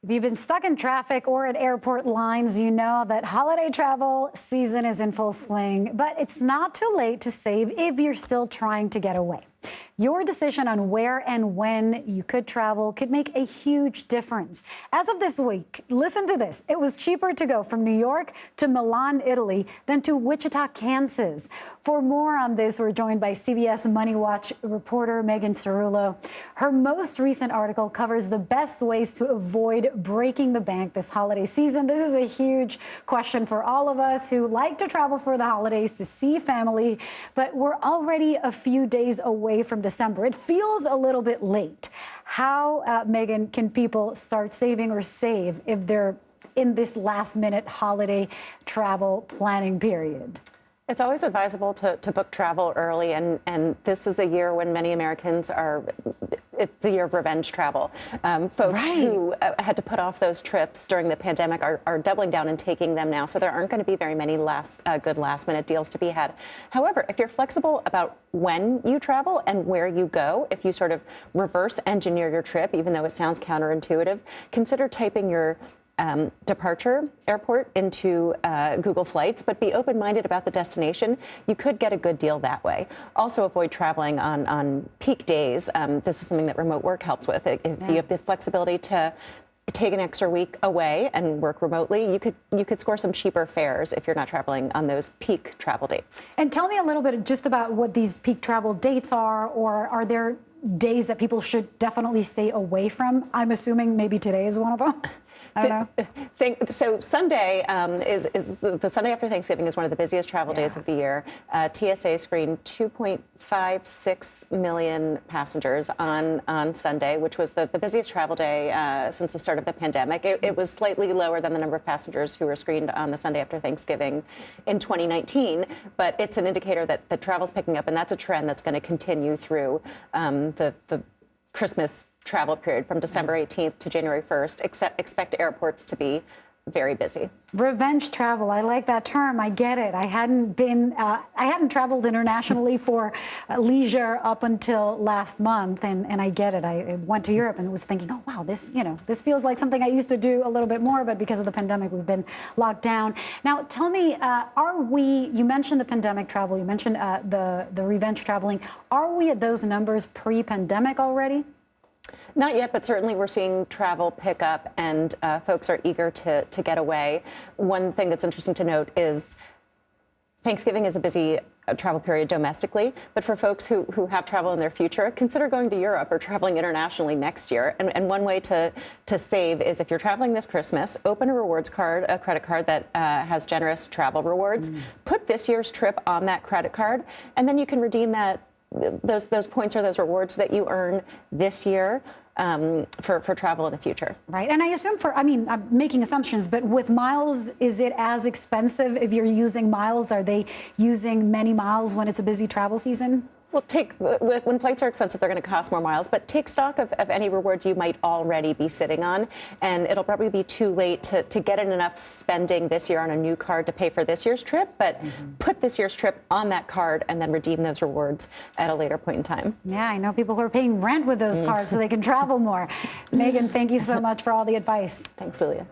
If you've been stuck in traffic or at airport lines, you know that holiday travel season is in full swing, but it's not too late to save if you're still trying to get away. Your decision on where and when you could travel could make a huge difference. As of this week, listen to this. It was cheaper to go from New York to Milan, Italy, than to Wichita, Kansas. For more on this, we're joined by CBS MoneyWatch reporter Megan Cerullo. Her most recent article covers the best ways to avoid breaking the bank this holiday season. This is a huge question for all of us who like to travel for the holidays to see family, but we're already a few days away from December. It feels a little bit late. How, Megan, can people start saving or save if they're in this last-minute holiday travel planning period? It's always advisable to book travel early, and this is a year when many Americans it's the year of revenge travel. Folks who had to put off those trips during the pandemic are doubling down and taking them now, so there aren't going to be very many good last-minute deals to be had. However, if you're flexible about when you travel and where you go, if you sort of reverse engineer your trip, even though it sounds counterintuitive, consider typing your departure airport into Google Flights, but be open-minded about the destination. You could get a good deal that way. Also, avoid traveling on peak days. This is something that remote work helps with. If you have the flexibility to take an extra week away and work remotely, you could score some cheaper fares if you're not traveling on those peak travel dates. And tell me a little bit just about what these peak travel dates are, or are there days that people should definitely stay away from? I'm assuming maybe today is one of them. I don't know. So Sunday is the Sunday after Thanksgiving is one of the busiest travel days of the year. TSA screened 2.56 million passengers on Sunday, which was the busiest travel day since the start of the pandemic. It was slightly lower than the number of passengers who were screened on the Sunday after Thanksgiving in 2019, but it's an indicator that travel's picking up, and that's a trend that's going to continue through the Christmas travel period from December 18th to January 1st. Expect airports to be very busy. Revenge travel. I like that term. I get it. I hadn't traveled internationally for leisure up until last month, and I get it. I went to Europe and was thinking, oh wow, this feels like something I used to do a little bit more, but because of the pandemic, we've been locked down. Now, tell me, you mentioned the pandemic travel, you mentioned the revenge traveling. Are we at those numbers pre-pandemic already? Not yet, but certainly we're seeing travel pick up, and folks are eager to get away. One thing that's interesting to note is Thanksgiving is a busy travel period domestically, but for folks who have travel in their future, consider going to Europe or traveling internationally next year. And one way to save is, if you're traveling this Christmas, open a rewards card, a credit card that has generous travel rewards. Put this year's trip on that credit card, and then you can redeem those points or those rewards that you earn this year for travel in the future. Right. And I assume I'm making assumptions, but with miles, is it as expensive if you're using miles? Are they using many miles when it's a busy travel season? Well, when flights are expensive, they're going to cost more miles, but take stock of any rewards you might already be sitting on, and it'll probably be too late to get in enough spending this year on a new card to pay for this year's trip, but put this year's trip on that card and then redeem those rewards at a later point in time. Yeah, I know people who are paying rent with those cards so they can travel more. Megan, thank you so much for all the advice. Thanks, Lilia.